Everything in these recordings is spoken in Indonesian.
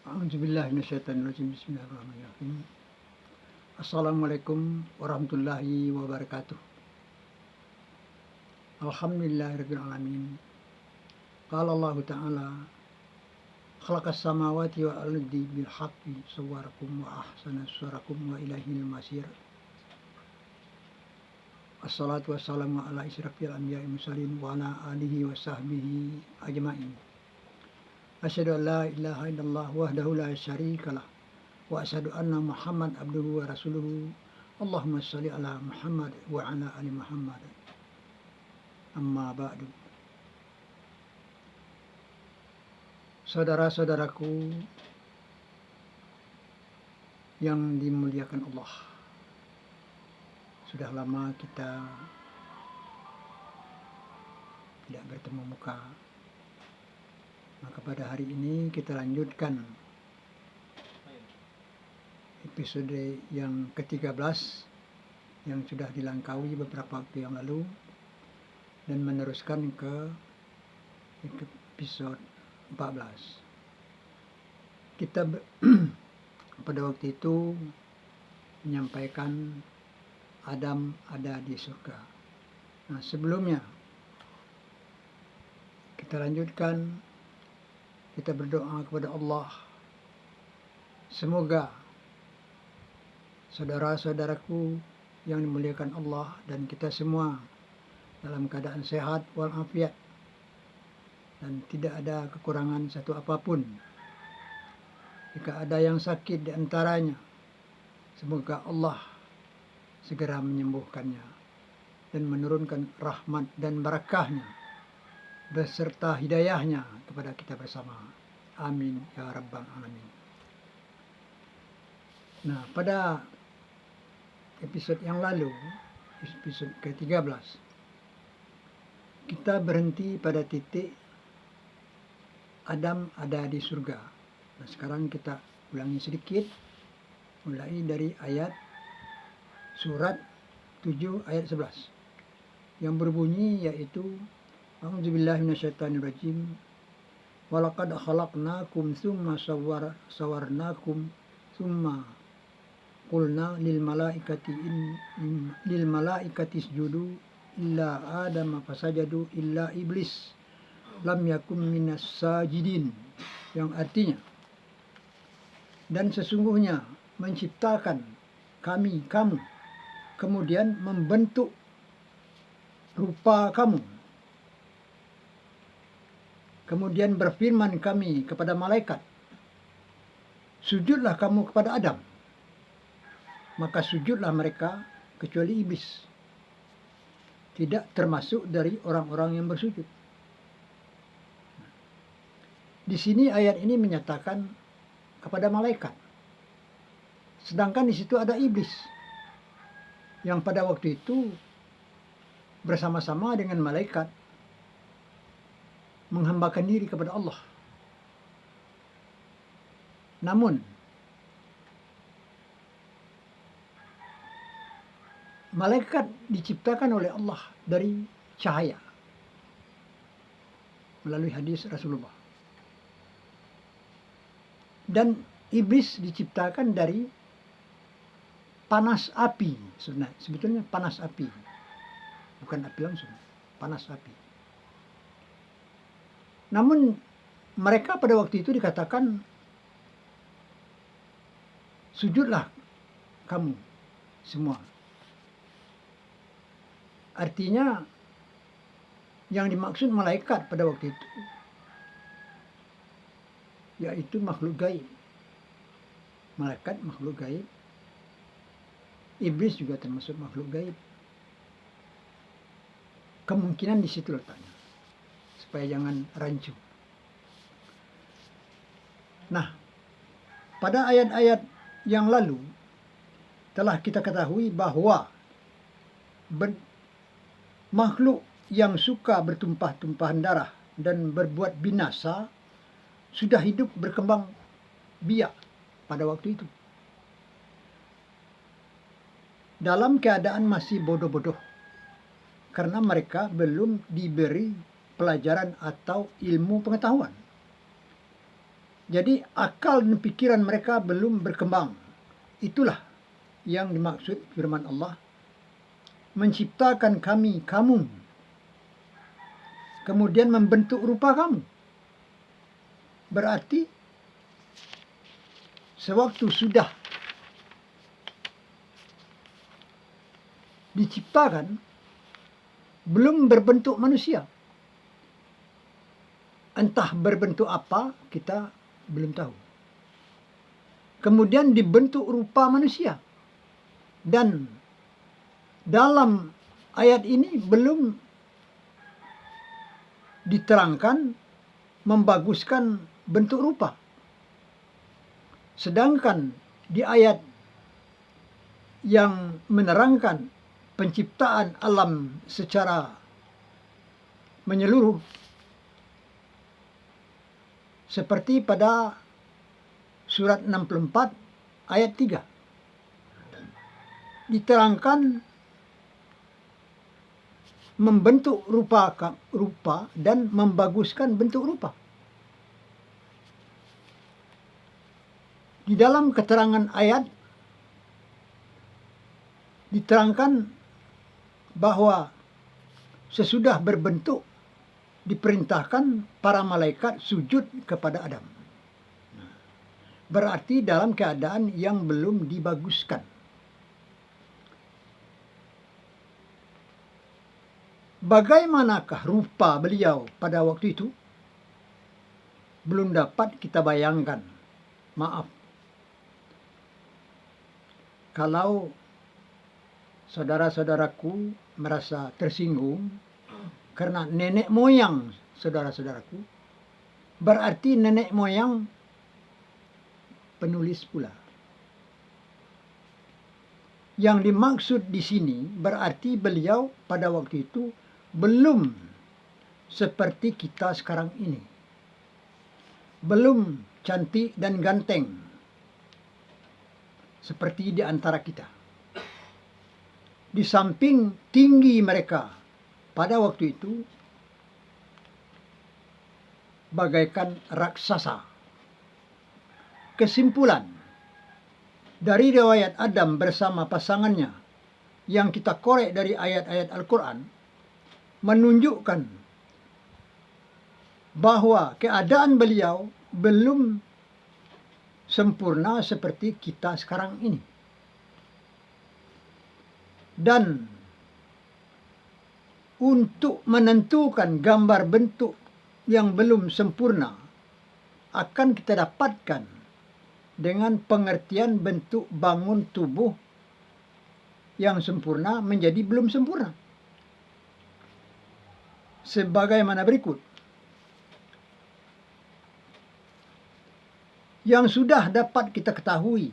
A'udzubillahi minasyaitonirrajim. Bismillahirrahmanirrahim. Assalamualaikum warahmatullahi wabarakatuh. Alhamdulillahirabbil alamin. Qala Allah Ta'ala, khalaqas samawati wal ardi bil haqqi sawwarakum wa ahsana suwarakum wa ilaihil masir. Assalatu wassalamu ala isyrafil anbiya'i mursalin wa ala alihi wa sahbihi ajma'in. Asyhadu an la ilaha illallah wahdahu la syarikalah wa asyhadu anna Muhammad abduhu wa rasuluhu. Allahumma shalli ala Muhammad wa ala ali Muhammad. Amma ba'du. Saudara-saudaraku yang dimuliakan Allah, sudah lama kita tidak bertemu muka. Maka pada hari ini kita lanjutkan episode yang ke-13 yang sudah dilangkaui beberapa waktu yang lalu, dan meneruskan ke episode 14. Kita pada waktu itu menyampaikan Adam ada di surga. Nah, sebelumnya kita lanjutkan, kita berdoa kepada Allah, semoga saudara-saudaraku yang dimuliakan Allah dan kita semua dalam keadaan sehat walafiat dan tidak ada kekurangan satu apapun. Jika ada yang sakit di antaranya, semoga Allah segera menyembuhkannya dan menurunkan rahmat dan barakahnya beserta hidayahnya kepada kita bersama. Amin ya rabbal alamin. Nah, pada episode yang lalu, episode ke-13, kita berhenti pada titik Adam ada di surga. Nah, sekarang kita ulangi sedikit, mulai dari ayat surat 7 ayat 11 yang berbunyi yaitu A'udzubillahi minasyaitonirrajim. Walaqad khalaqnakum tsumma sawarnakum tsumma qulna lil malaikati isjudu illa adama fasajadu illa iblis lam yakum minas sajidin, yang artinya, dan sesungguhnya menciptakan kami kamu, kemudian membentuk rupa kamu, kemudian berfirman kami kepada malaikat, sujudlah kamu kepada Adam. Maka sujudlah mereka kecuali iblis, tidak termasuk dari orang-orang yang bersujud. Di sini ayat ini menyatakan kepada malaikat, sedangkan di situ ada iblis yang pada waktu itu bersama-sama dengan malaikat menghambakan diri kepada Allah. Namun malaikat diciptakan oleh Allah dari cahaya melalui hadis Rasulullah, dan iblis diciptakan dari panas api. Sebetulnya panas api, bukan api langsung, panas api. Namun mereka pada waktu itu dikatakan, sujudlah kamu semua. Artinya yang dimaksud malaikat pada waktu itu yaitu makhluk gaib. Malaikat makhluk gaib, iblis juga termasuk makhluk gaib. Kemungkinan di situ letaknya, supaya jangan rancu. Nah, pada ayat-ayat yang lalu telah kita ketahui bahwa makhluk yang suka bertumpah-tumpahan darah dan berbuat binasa sudah hidup berkembang biak pada waktu itu, dalam keadaan masih bodoh-bodoh, karena mereka belum diberi pelajaran atau ilmu pengetahuan. Jadi akal dan pikiran mereka belum berkembang. Itulah yang dimaksud firman Allah, menciptakan kami kamu, kemudian membentuk rupa kamu. Berarti sewaktu sudah diciptakan, belum berbentuk manusia. Entah berbentuk apa, kita belum tahu. Kemudian dibentuk rupa manusia. Dan dalam ayat ini belum diterangkan membaguskan bentuk rupa. Sedangkan di ayat yang menerangkan penciptaan alam secara menyeluruh, seperti pada surat 64 ayat 3, diterangkan membentuk rupa dan membaguskan bentuk rupa. Di dalam keterangan ayat diterangkan bahwa sesudah berbentuk diperintahkan para malaikat sujud kepada Adam. Berarti dalam keadaan yang belum dibaguskan. Bagaimanakah rupa beliau pada waktu itu? Belum dapat kita bayangkan. Maaf. Kalau saudara-saudaraku merasa tersinggung karena nenek moyang saudara-saudaraku, berarti nenek moyang penulis pula. Yang dimaksud di sini berarti beliau pada waktu itu belum seperti kita sekarang ini. Belum cantik dan ganteng seperti di antara kita. Di samping tinggi mereka pada waktu itu bagaikan raksasa. Kesimpulan dari riwayat Adam bersama pasangannya yang kita korek dari ayat-ayat Al-Quran menunjukkan bahwa keadaan beliau belum sempurna seperti kita sekarang ini. Dan untuk menentukan gambar bentuk yang belum sempurna akan kita dapatkan dengan pengertian bentuk bangun tubuh yang sempurna menjadi belum sempurna. Sebagaimana berikut. Yang sudah dapat kita ketahui,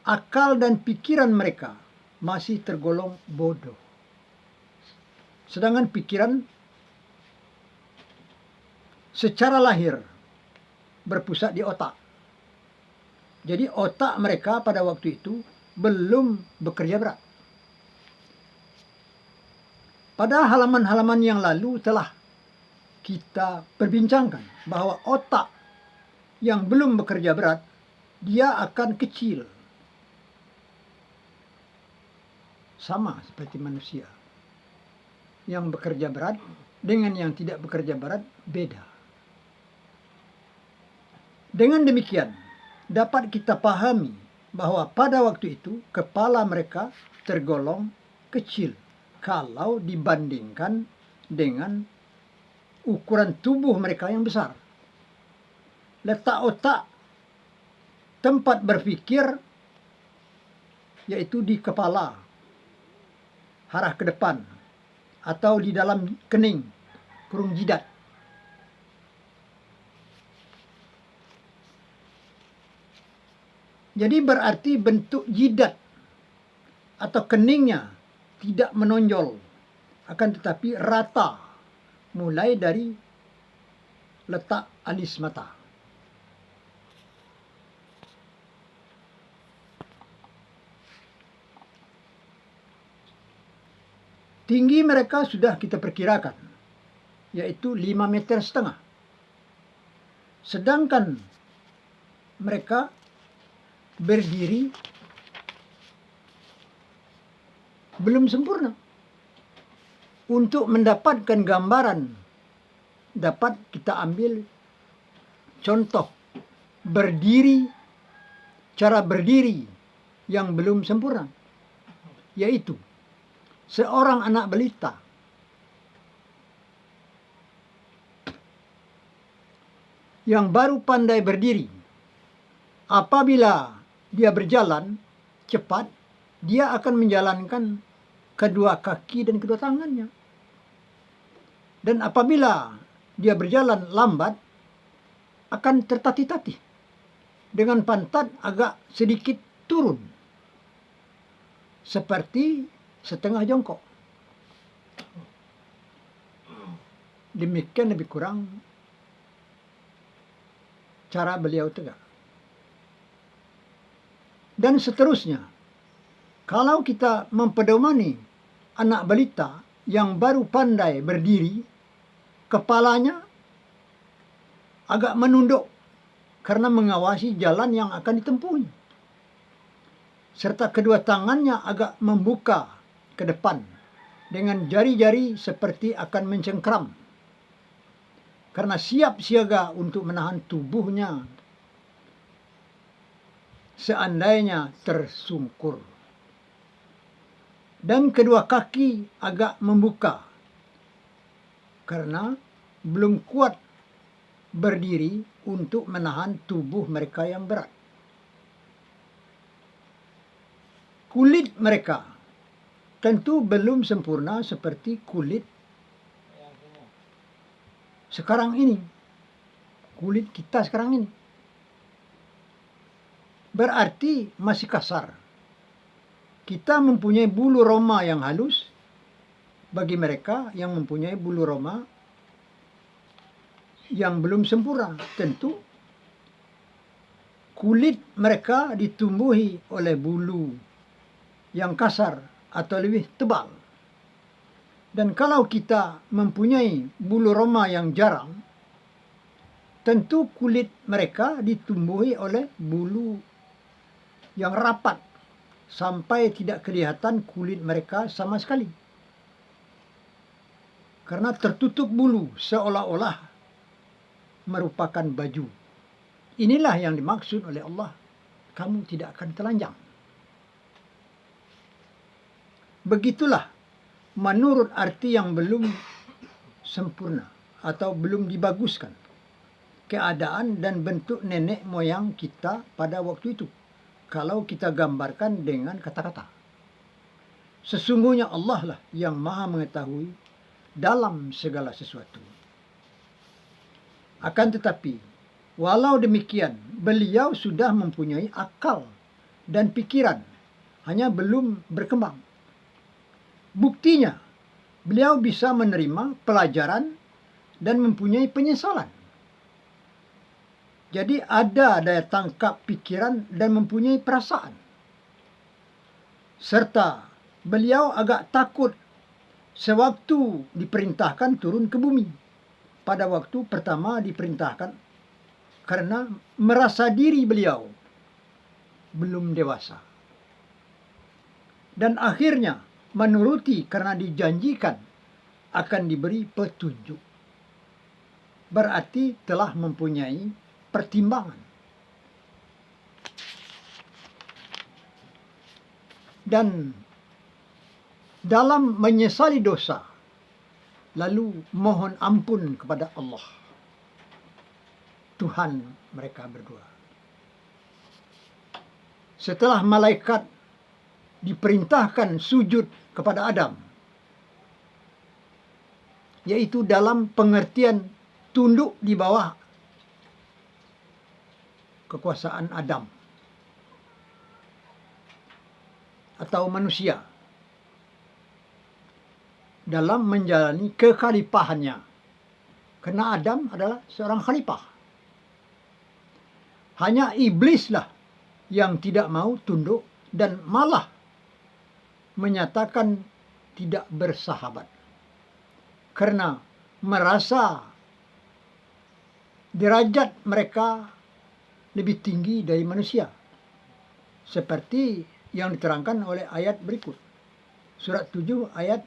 akal dan pikiran mereka masih tergolong bodoh. Sedangkan pikiran secara lahir berpusat di otak. Jadi otak mereka pada waktu itu belum bekerja berat. Pada halaman-halaman yang lalu telah kita perbincangkan bahwa otak yang belum bekerja berat, dia akan kecil. Sama seperti manusia. Yang bekerja berat dengan yang tidak bekerja berat beda. Dengan demikian, dapat kita pahami bahwa pada waktu itu kepala mereka tergolong kecil kalau dibandingkan dengan ukuran tubuh mereka yang besar. Letak otak tempat berpikir yaitu di kepala, arah ke depan, atau di dalam kening, kurung jidat. Jadi berarti bentuk jidat atau keningnya tidak menonjol, akan tetapi rata mulai dari letak alis mata. Tinggi mereka sudah kita perkirakan, yaitu 5,5 meter. Sedangkan mereka berdiri belum sempurna. Untuk mendapatkan gambaran, dapat kita ambil contoh cara berdiri yang belum sempurna, yaitu seorang anak balita yang baru pandai berdiri. Apabila dia berjalan cepat, dia akan menjalankan kedua kaki dan kedua tangannya. Dan apabila dia berjalan lambat, akan tertatih-tatih dengan pantat agak sedikit turun, seperti setengah jongkok. Demikian lebih kurang cara beliau tegak. Dan seterusnya, kalau kita mempedomani anak balita yang baru pandai berdiri, kepalanya agak menunduk karena mengawasi jalan yang akan ditempuhnya, serta kedua tangannya agak membuka ke depan dengan jari-jari seperti akan mencengkram, karena siap siaga untuk menahan tubuhnya seandainya tersungkur. Dan kedua kaki agak membuka karena belum kuat berdiri untuk menahan tubuh mereka yang berat. Kulit mereka tentu belum sempurna seperti kulit sekarang ini, kulit kita sekarang ini. Berarti masih kasar. Kita mempunyai bulu roma yang halus. Bagi mereka yang mempunyai bulu roma yang belum sempurna, tentu kulit mereka ditumbuhi oleh bulu yang kasar atau lebih tebal. Dan kalau kita mempunyai bulu roma yang jarang, tentu kulit mereka ditumbuhi oleh bulu yang rapat sampai tidak kelihatan kulit mereka sama sekali, karena tertutup bulu seolah-olah merupakan baju. Inilah yang dimaksud oleh Allah, kamu tidak akan telanjang. Begitulah menurut arti yang belum sempurna atau belum dibaguskan keadaan dan bentuk nenek moyang kita pada waktu itu, kalau kita gambarkan dengan kata-kata. Sesungguhnya Allah lah yang maha mengetahui dalam segala sesuatu. Akan tetapi, walau demikian, beliau sudah mempunyai akal dan pikiran, hanya belum berkembang. Buktinya, beliau bisa menerima pelajaran dan mempunyai penyesalan. Jadi ada daya tangkap pikiran dan mempunyai perasaan. Serta beliau agak takut sewaktu diperintahkan turun ke bumi. Pada waktu pertama diperintahkan, karena merasa diri beliau belum dewasa. Dan akhirnya menuruti karena dijanjikan akan diberi petunjuk. Berarti telah mempunyai pertimbangan. Dan dalam menyesali dosa, lalu mohon ampun kepada Allah, Tuhan mereka berdua. Setelah malaikat diperintahkan sujud kepada Adam, yaitu dalam pengertian tunduk di bawah kekuasaan Adam atau manusia dalam menjalani kekhalifahannya, karena Adam adalah seorang khalifah. Hanya iblislah yang tidak mau tunduk dan malah menyatakan tidak bersahabat, karena merasa derajat mereka lebih tinggi dari manusia. Seperti yang diterangkan oleh ayat berikut. Surat 7 ayat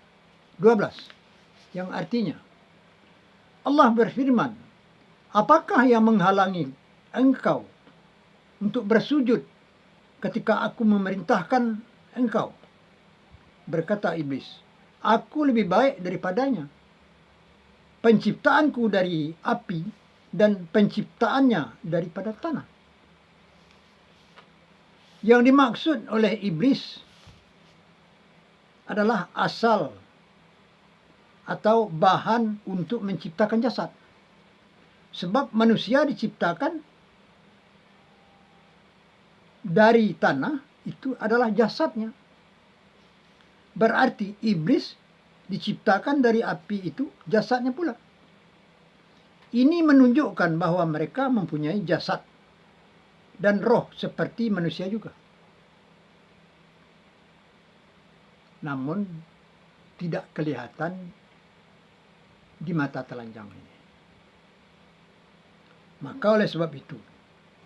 12. Yang artinya, Allah berfirman, apakah yang menghalangi engkau untuk bersujud ketika aku memerintahkan engkau? Berkata iblis, aku lebih baik daripadanya. Penciptaanku dari api dan penciptaannya daripada tanah. Yang dimaksud oleh iblis adalah asal atau bahan untuk menciptakan jasad. Sebab manusia diciptakan dari tanah, itu adalah jasadnya. Berarti iblis diciptakan dari api, itu jasadnya pula. Ini menunjukkan bahwa mereka mempunyai jasad dan roh seperti manusia juga. Namun tidak kelihatan di mata telanjang ini. Maka oleh sebab itu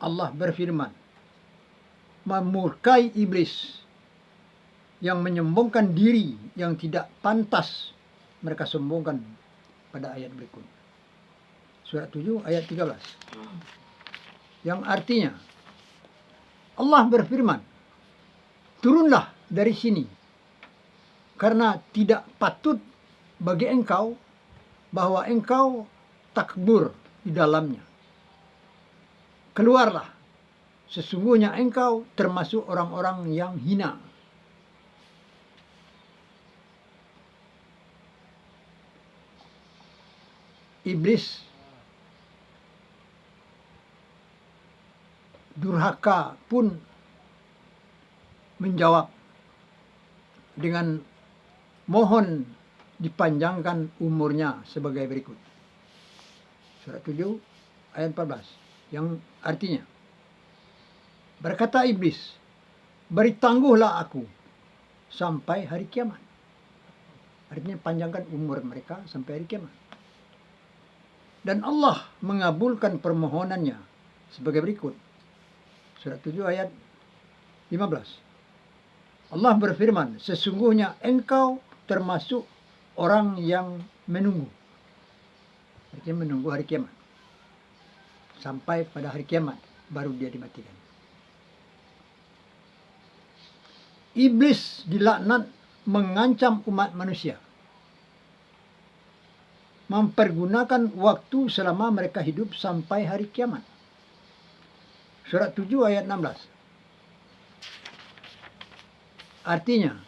Allah berfirman, memurkai iblis yang menyombongkan diri yang tidak pantas mereka sombongkan pada ayat berikut. Surat 7 ayat 13. Yang artinya, Allah berfirman, turunlah dari sini, karena tidak patut bagi engkau bahwa engkau takbur di dalamnya. Keluarlah, sesungguhnya engkau termasuk orang-orang yang hina. Iblis durhaka pun menjawab dengan mohon dipanjangkan umurnya sebagai berikut. Surat 7 ayat 14, yang artinya, berkata iblis, beri tangguhlah aku sampai hari kiamat. Artinya panjangkan umur mereka sampai hari kiamat. Dan Allah mengabulkan permohonannya sebagai berikut. Surat 7 ayat 15. Allah berfirman, sesungguhnya engkau termasuk orang yang menunggu. Artinya menunggu hari kiamat. Sampai pada hari kiamat baru dia dimatikan. Iblis dilaknat mengancam umat manusia, mempergunakan waktu selama mereka hidup sampai hari kiamat. Surat 7 ayat 16. Artinya,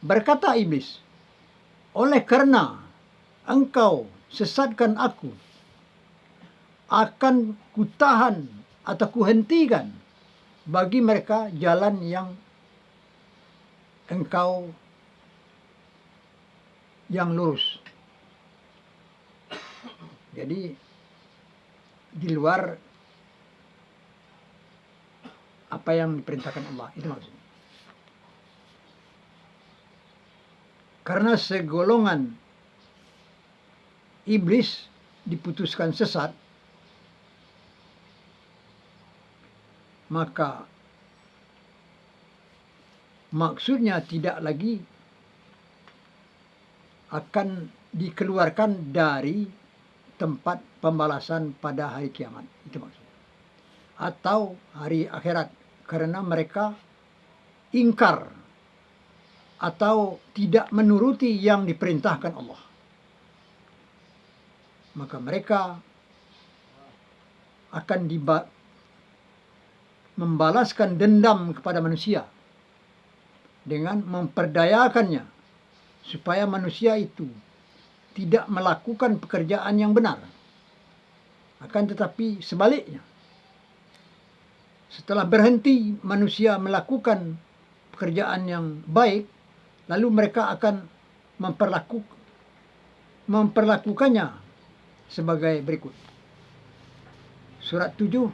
berkata iblis, oleh karena engkau sesatkan aku, akan kutahan atau kuhentikan bagi mereka jalan yang engkau yang lurus. Jadi di luar apa yang diperintahkan Allah, itu maksudnya. Karena segolongan iblis diputuskan sesat, maka maksudnya tidak lagi akan dikeluarkan dari tempat pembalasan pada hari kiamat, itu maksudnya, atau hari akhirat, karena mereka ingkar atau tidak menuruti yang diperintahkan Allah. Maka mereka akan membalaskan dendam kepada manusia dengan memperdayakannya supaya manusia itu tidak melakukan pekerjaan yang benar. Akan tetapi sebaliknya, setelah berhenti manusia melakukan pekerjaan yang baik, lalu mereka akan memperlakukannya sebagai berikut. Surat 7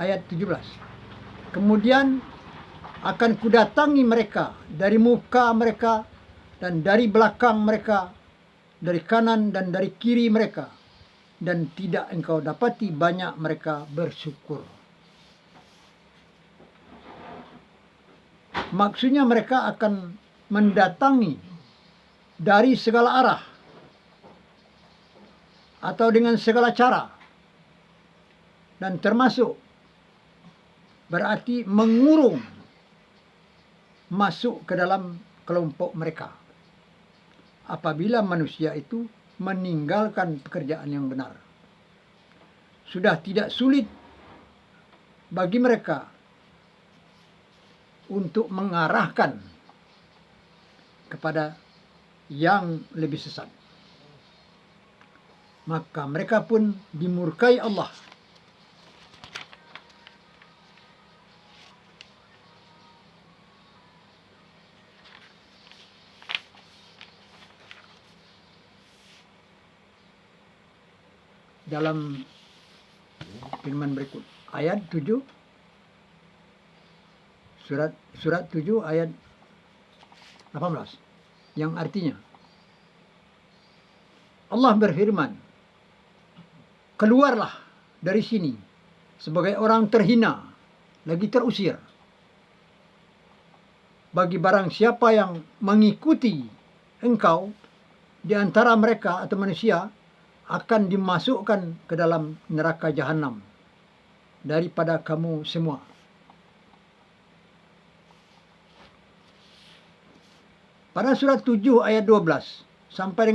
ayat 17. Kemudian akan kudatangi mereka dari muka mereka dan dari belakang mereka, dari kanan dan dari kiri mereka, dan tidak engkau dapati banyak mereka bersyukur. Maksudnya mereka akan mendatangi dari segala arah atau dengan segala cara, dan termasuk berarti mengurung masuk ke dalam kelompok mereka apabila manusia itu meninggalkan pekerjaan yang benar. Sudah tidak sulit bagi mereka untuk mengarahkan kepada yang lebih sesat. Maka mereka pun dimurkai Allah. Dalam firman berikut, ayat 7, surat 7 ayat 18, yang artinya Allah berfirman, keluarlah dari sini sebagai orang terhina, lagi terusir. Bagi barang siapa yang mengikuti engkau di antara mereka atau manusia, akan dimasukkan ke dalam neraka jahanam daripada kamu semua. Pada surat 7 ayat 12 sampai dengan